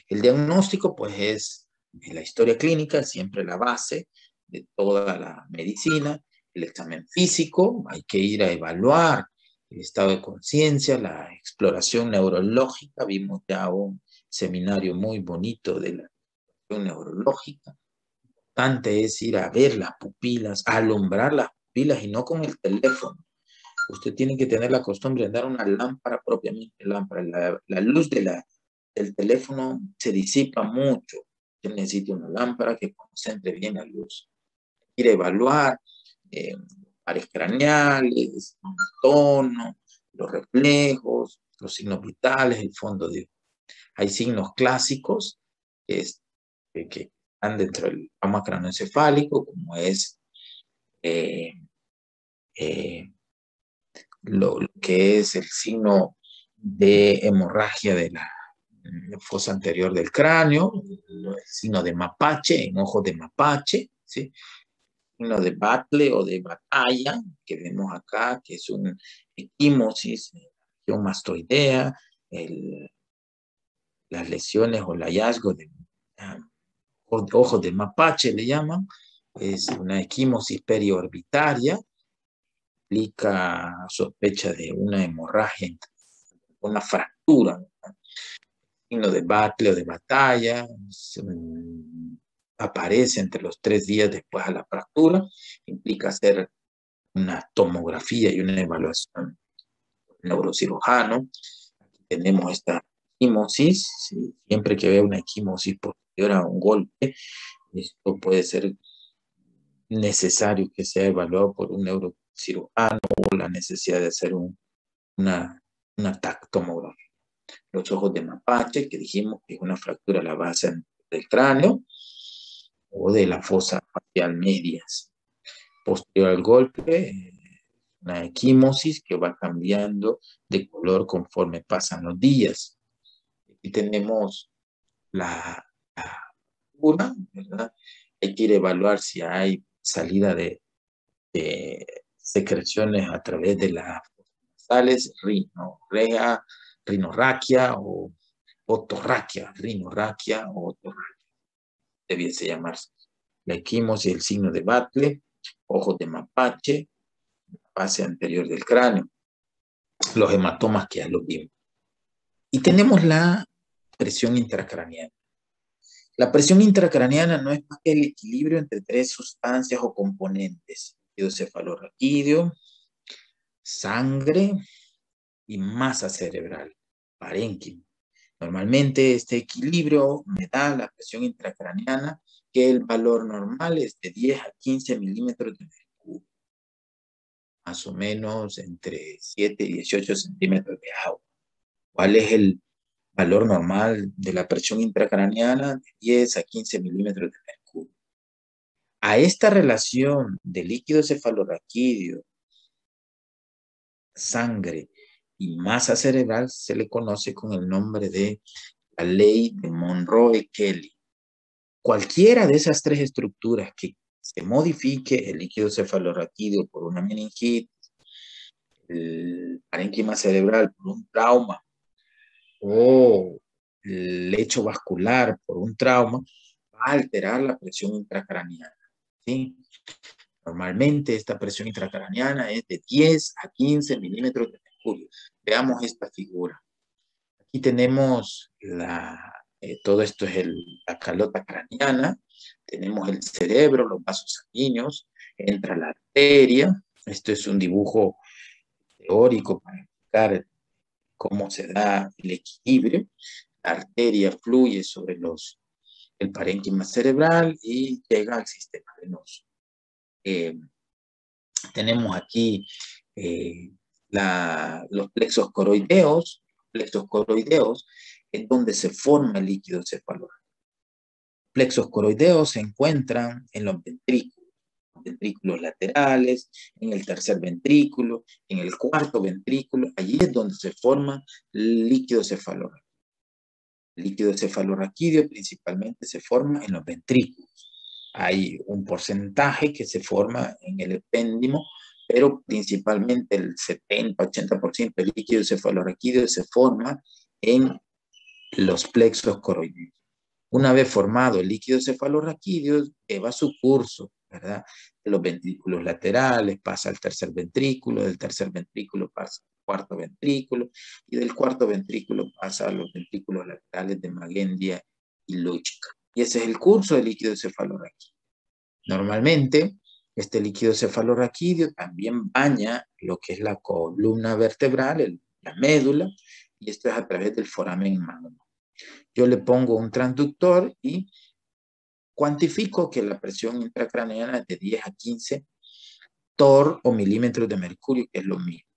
El diagnóstico, pues, es la historia clínica, siempre la base de toda la medicina. El examen físico, hay que ir a evaluar el estado de conciencia, la exploración neurológica. Vimos ya un seminario muy bonito de la exploración neurológica. Importante es ir a ver las pupilas, a alumbrar las pupilas y no con el teléfono. Usted tiene que tener la costumbre de dar una lámpara propiamente, lámpara. La luz del teléfono se disipa mucho. Usted necesita una lámpara que concentre bien la luz. Ir a evaluar pares craneales, el tono, los reflejos, los signos vitales, el fondo de... Hay signos clásicos que están dentro del trauma craneoencefálico, como es lo que es el signo de hemorragia de la fosa anterior del cráneo, el signo de mapache, en ojo de mapache, ¿sí? El signo de battle o de batalla, que vemos acá, que es un equimosis, región mastoidea, las lesiones o el hallazgo de ojos de mapache le llaman, es una equimosis periorbitaria, implica sospecha de una hemorragia, una fractura, ¿no? Signo de battle o de batalla, aparece entre los 3 días después a la fractura, implica hacer una tomografía y una evaluación neurocirujano. Aquí tenemos esta equimosis, ¿sí? Siempre que vea una equimosis posterior a un golpe, esto puede ser necesario que sea evaluado por un neurocirujano o la necesidad de hacer una tomografía. Los ojos de mapache, que dijimos que es una fractura a la base del cráneo o de la fosa facial medias. Posterior al golpe, una equimosis que va cambiando de color conforme pasan los días. Aquí tenemos la fractura, ¿verdad? Hay que ir a evaluar si hay salida de secreciones a través de la nasales, rinorraquia o otorraquia, rinorraquia o otorraquia, debiese llamarse. La equimosis y el signo de Battle, ojos de mapache, base anterior del cráneo, los hematomas que ya los vimos. Y tenemos la presión intracraneana. La presión intracraneana no es más que el equilibrio entre tres sustancias o componentes: líquido cefalorraquídeo, sangre y masa cerebral, parénquima. Normalmente este equilibrio me da la presión intracraneana, que el valor normal es de 10 a 15 milímetros de mercurio, más o menos entre 7 y 18 centímetros de agua. ¿Cuál es el valor normal de la presión intracraneana? De 10 a 15 milímetros de mercurio. A esta relación de líquido cefalorraquídeo, sangre y masa cerebral se le conoce con el nombre de la ley de Monroe-Kelly. Cualquiera de esas tres estructuras que se modifique, el líquido cefalorraquídeo por una meningitis, el parénquima cerebral por un trauma o el lecho vascular por un trauma, va a alterar la presión intracraneana, ¿sí? Normalmente esta presión intracraneana es de 10 a 15 milímetros de mercurio. Veamos esta figura. Aquí tenemos todo esto es la calota craneana, tenemos el cerebro, los vasos sanguíneos, entra la arteria. Esto es un dibujo teórico para explicar cómo se da el equilibrio. La arteria fluye sobre el parénquima cerebral y llega al sistema venoso. Tenemos aquí los plexos coroideos, en donde se forma el líquido cefalorraquídeo. Plexos coroideos se encuentran en los ventrículos laterales, en el tercer ventrículo, en el cuarto ventrículo. Allí es donde se forma el líquido cefalorraquídeo. El líquido cefalorraquídeo principalmente se forma en los ventrículos. Hay un porcentaje que se forma en el epéndimo, pero principalmente el 70-80% del líquido cefalorraquídeo se forma en los plexos coroideos. Una vez formado el líquido cefalorraquídeo, lleva su curso, ¿verdad? De los ventrículos laterales, pasa al tercer ventrículo, del tercer ventrículo pasa al cuarto ventrículo, y del cuarto ventrículo pasa a los ventrículos laterales de Magendia y Luchka. Y ese es el curso del líquido cefalorraquídeo. Normalmente, este líquido cefalorraquídeo también baña lo que es la columna vertebral, la médula, y esto es a través del foramen magno. Yo le pongo un transductor y cuantifico que la presión intracraneana es de 10 a 15 torr o milímetros de mercurio, que es lo mismo.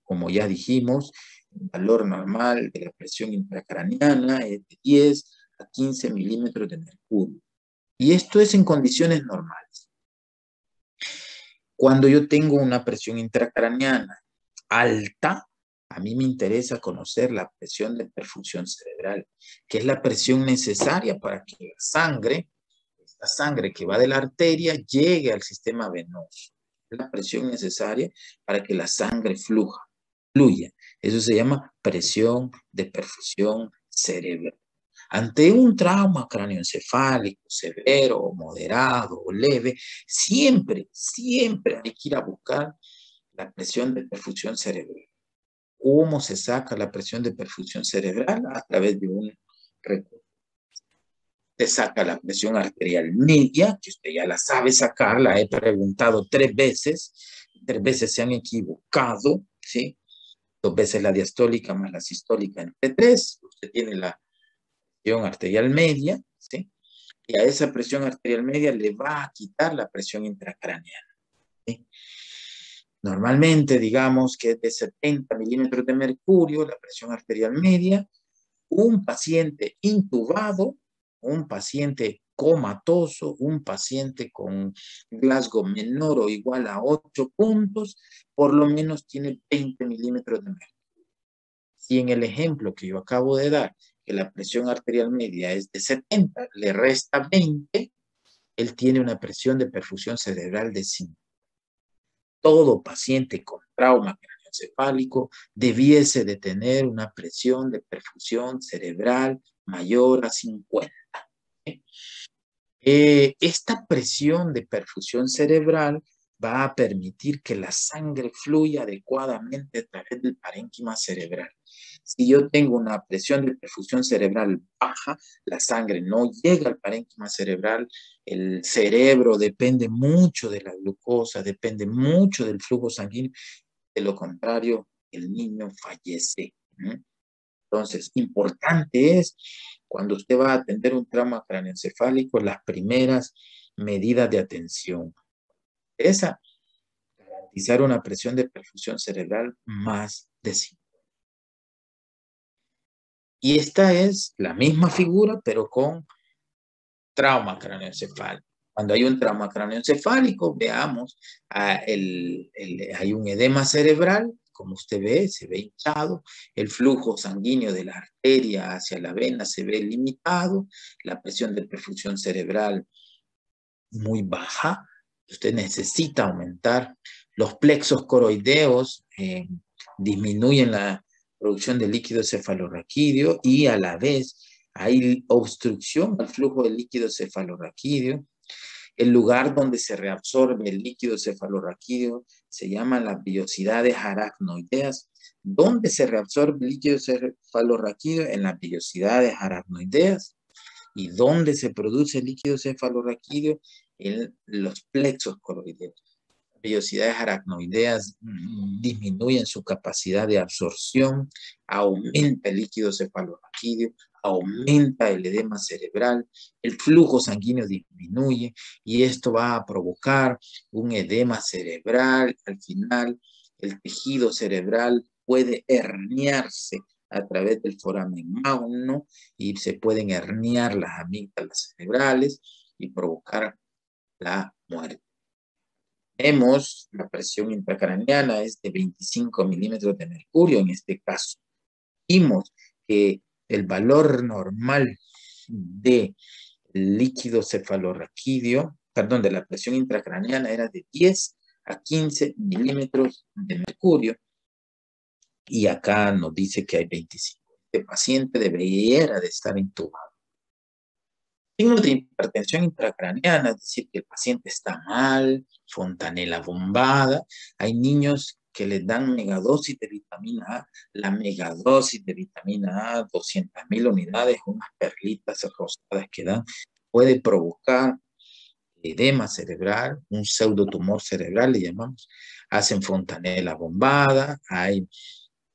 Como ya dijimos, el valor normal de la presión intracraneana es de 10 a 15 milímetros de mercurio. Y esto es en condiciones normales. Cuando yo tengo una presión intracraneana alta, a mí me interesa conocer la presión de perfusión cerebral, que es la presión necesaria para que la sangre, esta sangre que va de la arteria, llegue al sistema venoso. Es la presión necesaria para que la sangre fluya. Eso se llama presión de perfusión cerebral. Ante un trauma cráneoencefálico severo, moderado o leve, siempre hay que ir a buscar la presión de perfusión cerebral. ¿Cómo se saca la presión de perfusión cerebral? A través de un recurso. Se saca la presión arterial media, que usted ya la sabe sacar, la he preguntado 3 veces se han equivocado, ¿sí? 2 veces la diastólica más la sistólica entre 3, usted tiene la presión arterial media, ¿sí? Y a esa presión arterial media le va a quitar la presión intracraneana, ¿sí? Normalmente, digamos que es de 70 milímetros de mercurio, la presión arterial media. Un paciente intubado, un paciente comatoso, un paciente con Glasgow menor o igual a 8 puntos, por lo menos tiene 20 milímetros de mercurio. Si en el ejemplo que yo acabo de dar, que la presión arterial media es de 70, le resta 20, él tiene una presión de perfusión cerebral de 5. Todo paciente con trauma craneoencefálico debiese de tener una presión de perfusión cerebral mayor a 50. ¿Sí? Esta presión de perfusión cerebral va a permitir que la sangre fluya adecuadamente a través del parénquima cerebral. Si yo tengo una presión de perfusión cerebral baja, la sangre no llega al parénquima cerebral, el cerebro depende mucho de la glucosa, depende mucho del flujo sanguíneo, de lo contrario, el niño fallece. Entonces, importante es, cuando usted va a atender un trauma craneoencefálico, las primeras medidas de atención. Esa, garantizar una presión de perfusión cerebral más de 5. Y esta es la misma figura, pero con trauma craneoencefálico. Cuando hay un trauma craneoencefálico, veamos, hay un edema cerebral, como usted ve, se ve hinchado, el flujo sanguíneo de la arteria hacia la vena se ve limitado, la presión de perfusión cerebral muy baja, usted necesita aumentar. Los plexos coroideos disminuyen la producción de líquido cefalorraquídeo y a la vez hay obstrucción al flujo de líquido cefalorraquídeo. El lugar donde se reabsorbe el líquido cefalorraquídeo se llama las vellosidades aracnoideas. ¿Dónde se reabsorbe el líquido cefalorraquídeo? En las vellosidades aracnoideas. ¿Y dónde se produce el líquido cefalorraquídeo? En los plexos coroideos. Las vellosidades aracnoideas disminuyen su capacidad de absorción, aumenta el líquido cefalorraquídeo, aumenta el edema cerebral, el flujo sanguíneo disminuye y esto va a provocar un edema cerebral. Al final, el tejido cerebral puede herniarse a través del foramen magno y se pueden herniar las amígdalas cerebrales y provocar la muerte. Tenemos la presión intracraneana es de 25 milímetros de mercurio en este caso. Vimos que el valor normal de líquido cefalorraquídeo, perdón, de la presión intracraneana era de 10 a 15 milímetros de mercurio y acá nos dice que hay 25. Este paciente debería de estar intubado. Signos de hipertensión intracraneana, es decir, que el paciente está mal, fontanela bombada. Hay niños que les dan megadosis de vitamina A. La megadosis de vitamina A, 200.000 unidades, unas perlitas rosadas que dan, puede provocar edema cerebral, un pseudotumor cerebral, le llamamos. Hacen fontanela bombada, hay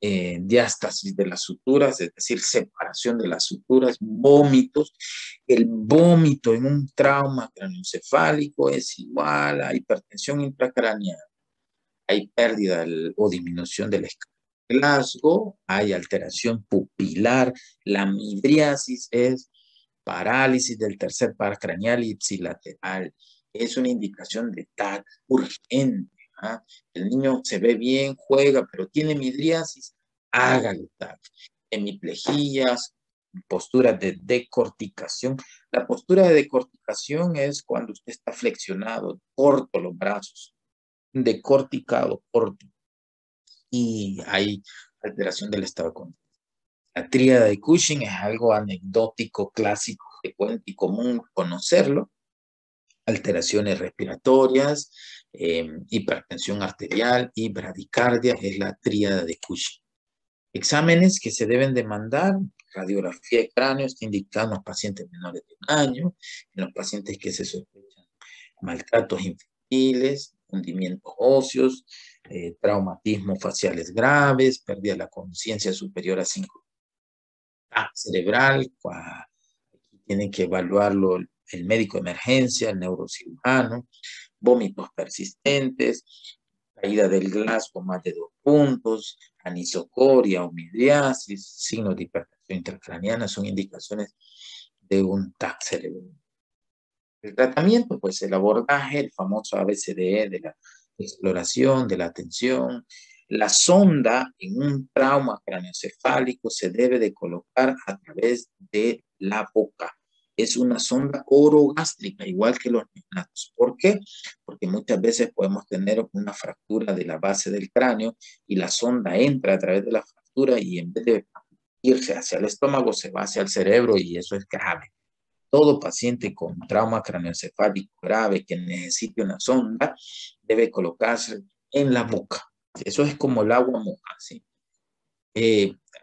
diástasis de las suturas, es decir, separación de las suturas, vómitos. El vómito en un trauma craneoencefálico es igual a hipertensión intracraneana. Hay pérdida o disminución del escala de Glasgow, hay alteración pupilar, la midriasis es parálisis del tercer par craneal ipsilateral. Es una indicación de TAC urgente. El niño se ve bien, juega, pero tiene midriasis, hágale TAC. Hemiplejías, posturas de decorticación. La postura de decorticación es cuando usted está flexionado, corto los brazos, decorticado, corto. Y hay alteración del estado de conciencia. La tríada de Cushing es algo anecdótico, clásico, frecuente y común conocerlo. Alteraciones respiratorias, hipertensión arterial y bradicardia es la tríada de Cushing. Exámenes que se deben de mandar: radiografía de cráneo, está indicado en los pacientes menores de 1 año, en los pacientes que se sospechan maltratos infantiles, hundimientos óseos, traumatismos faciales graves, pérdida de la conciencia superior a 5 cerebral. Aquí tienen que evaluarlo el médico de emergencia, el neurocirujano, vómitos persistentes, caída del Glasgow más de 2 puntos, anisocoria o midriasis, signos de hipertensión intracraneana son indicaciones de un TAC cerebral. El tratamiento, pues el abordaje, el famoso ABCDE de la exploración, de la atención. La sonda en un trauma craneoencefálico se debe de colocar a través de la boca. es una sonda orogástrica, igual que los neonatos. ¿Por qué? Porque muchas veces podemos tener una fractura de la base del cráneo y la sonda entra a través de la fractura y en vez de irse hacia el estómago se va hacia el cerebro y eso es grave. Todo paciente con trauma craneoencefálico grave que necesite una sonda debe colocarse en la boca. Eso es como el agua moja, ¿sí?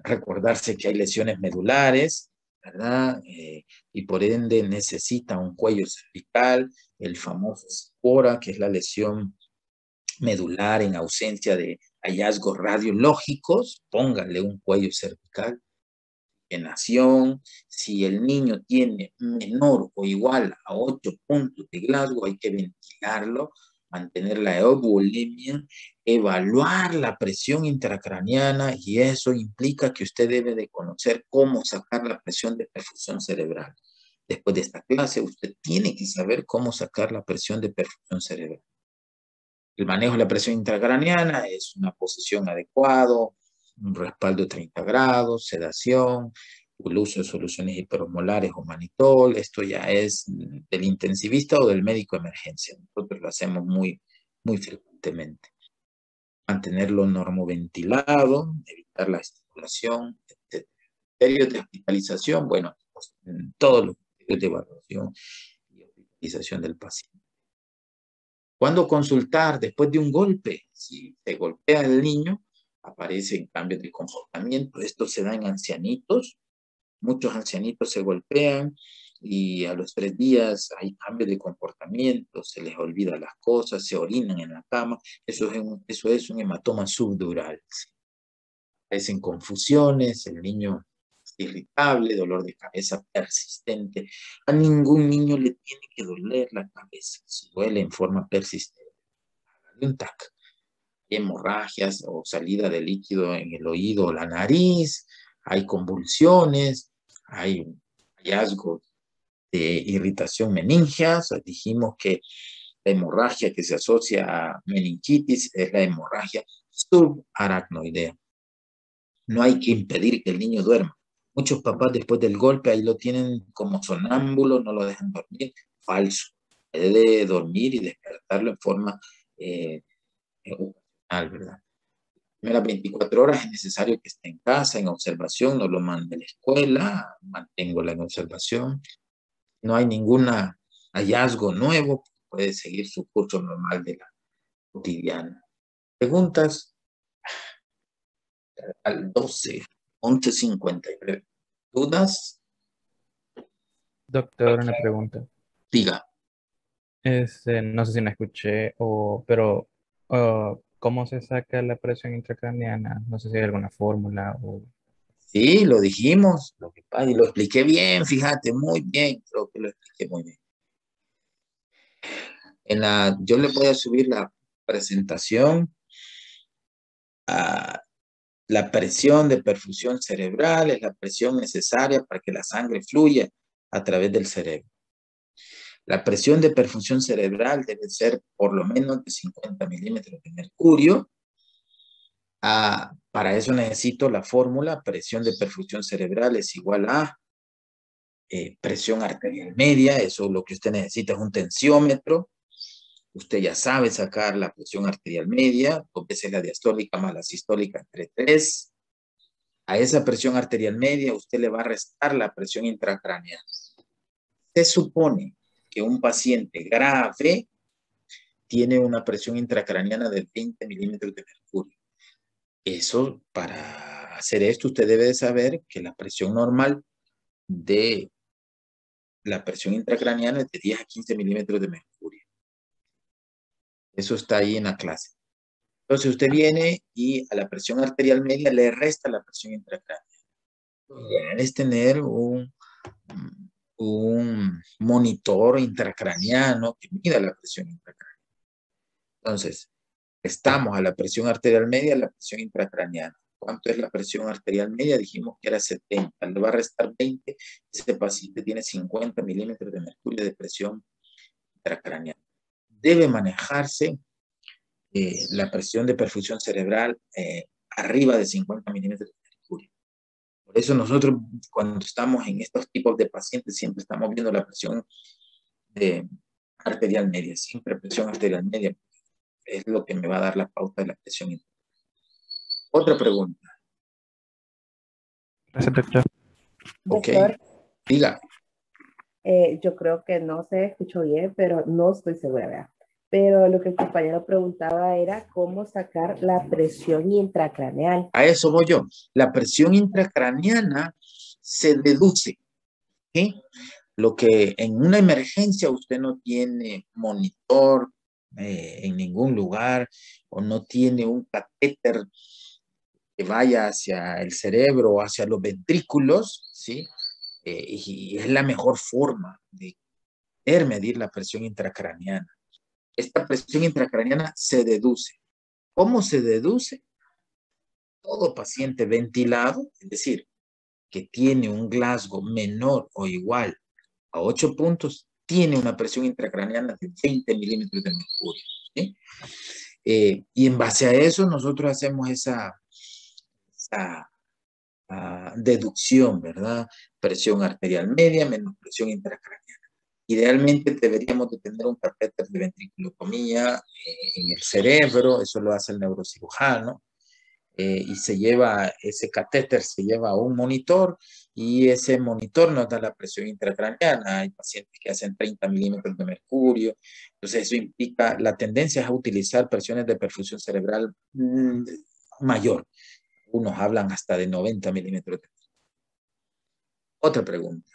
Recordarse que hay lesiones medulares, ¿verdad? Y por ende necesita un cuello cervical, el famoso SCORA, que es la lesión medular en ausencia de hallazgos radiológicos, póngale un cuello cervical. Nación, si el niño tiene menor o igual a 8 puntos de Glasgow, hay que ventilarlo, mantener la eubulimia, evaluar la presión intracraniana y eso implica que usted debe de conocer cómo sacar la presión de perfusión cerebral. Después de esta clase, usted tiene que saber cómo sacar la presión de perfusión cerebral. El manejo de la presión intracraniana es una posición adecuada, un respaldo de 30 grados, sedación, el uso de soluciones hiperosmolares o manitol. Esto ya es del intensivista o del médico de emergencia. Nosotros lo hacemos muy frecuentemente. Mantenerlo normoventilado, evitar la estimulación, etc. Criterios de hospitalización, bueno, pues, todos los criterios de evaluación y hospitalización del paciente. ¿Cuándo consultar? Después de un golpe. Si se golpea el niño, aparecen cambios de comportamiento. Esto se da en ancianitos. Muchos ancianitos se golpean y a los 3 días hay cambios de comportamiento, se les olvida las cosas, se orinan en la cama. Eso es un hematoma subdural. Aparecen confusiones, el niño es irritable, dolor de cabeza persistente. A ningún niño le tiene que doler la cabeza si duele en forma persistente. Hágale un TAC. Hay hemorragias o salida de líquido en el oído o la nariz, hay convulsiones, hay hallazgos de irritación meningeas. Dijimos que la hemorragia que se asocia a meningitis es la hemorragia subaracnoidea. No hay que impedir que el niño duerma. Muchos papás después del golpe ahí lo tienen como sonámbulo, no lo dejan dormir. Falso. Debe dormir y despertarlo en forma ocasional, ¿verdad? Primeras 24 horas es necesario que esté en casa, en observación, no lo mande a la escuela, manténgolo en observación. No hay ningún hallazgo nuevo, puede seguir su curso normal de la cotidiana. Preguntas al 12, 11:59. ¿Dudas? Doctor, una pregunta. Diga. No sé si me escuché, pero ¿cómo se saca la presión intracraniana? No sé si hay alguna fórmula o... Sí, lo dijimos, y lo expliqué bien, fíjate, muy bien, creo que lo expliqué muy bien. Yo le voy a subir la presentación a la presión de perfusión cerebral, es la presión necesaria para que la sangre fluya a través del cerebro. La presión de perfusión cerebral debe ser por lo menos de 50 milímetros de mercurio. Para eso necesito la fórmula, presión de perfusión cerebral es igual a presión arterial media, eso lo que usted necesita es un tensiómetro. Usted ya sabe sacar la presión arterial media, 2 veces la diastólica más la sistólica entre 3. A esa presión arterial media usted le va a restar la presión intracraneal. Se supone que un paciente grave tiene una presión intracraneana de 20 milímetros de mercurio. Eso, para hacer esto, usted debe de saber que la presión normal de la presión intracraneana es de 10 a 15 milímetros de mercurio. Eso está ahí en la clase. Entonces usted viene y a la presión arterial media le resta la presión intracraneal. Es tener un monitor intracraniano que mida la presión intracraneal. Entonces, estamos a la presión arterial media, la presión intracraneana. ¿Cuánto es la presión arterial media? Dijimos que era 70. Le va a restar 20. Ese paciente tiene 50 milímetros de mercurio de presión intracraneana. Debe manejarse la presión de perfusión cerebral arriba de 50 milímetros de mercurio. Por eso nosotros cuando estamos en estos tipos de pacientes siempre estamos viendo la presión arterial media, siempre presión arterial media, es lo que me va a dar la pauta de la presión. Otra pregunta. Gracias, doctor. Ok, Doctor, diga. yo creo que no se escuchó bien, pero no estoy segura, ¿verdad? Pero lo que el compañero preguntaba era cómo sacar la presión intracraneal. A eso voy yo. La presión intracraneana se deduce, ¿sí? Lo que en una emergencia usted no tiene monitor en ningún lugar o no tiene un catéter que vaya hacia el cerebro o hacia los ventrículos, ¿sí? Y es la mejor forma de poder medir la presión intracraneana. Esta presión intracraneana se deduce. ¿Cómo se deduce? Todo paciente ventilado, es decir, que tiene un Glasgow menor o igual a 8 puntos, tiene una presión intracraneana de 20 milímetros de mercurio, ¿sí? Y en base a eso nosotros hacemos esa deducción, ¿verdad? Presión arterial media menos presión intracraneana. Idealmente deberíamos de tener un catéter de ventriculotomía en el cerebro, eso lo hace el neurocirujano, y ese catéter se lleva a un monitor y ese monitor nos da la presión intracraneana. Hay pacientes que hacen 30 milímetros de mercurio, entonces eso implica, la tendencia es a utilizar presiones de perfusión cerebral mayor. Unos hablan hasta de 90 milímetros de mercurio. Otra pregunta.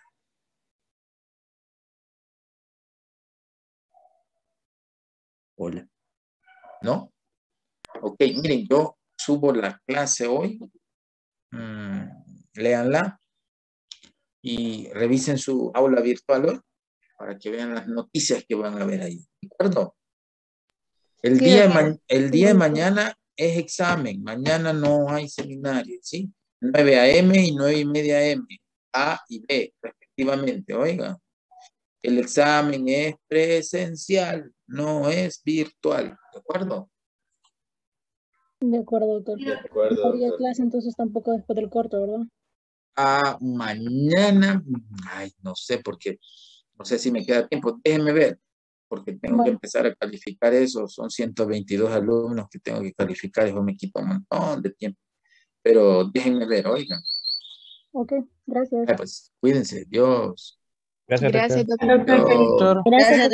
Hola. ¿No? Ok, miren, yo subo la clase hoy. Léanla y revisen su aula virtual hoy para que vean las noticias que van a ver ahí. ¿De acuerdo? El Sí, día doctor. de mañana es examen. Mañana no hay seminario, ¿sí? 9 a.m. y 9:30 a.m. A y B, respectivamente. Oiga, el examen es presencial, no es virtual. ¿De acuerdo? De acuerdo, doctor. De acuerdo, No habría doctor. clase entonces tampoco después del corto, ¿verdad? Mañana, ay, no sé, porque no sé si me queda tiempo. Déjenme ver, porque tengo que Bueno, empezar a calificar eso. Son 122 alumnos que tengo que calificar. Eso me quita un montón de tiempo. Pero déjenme ver, oigan. ok, gracias. Pues cuídense. Dios. Gracias, doctor. Gracias, doctor. Dios. Gracias, Gracias,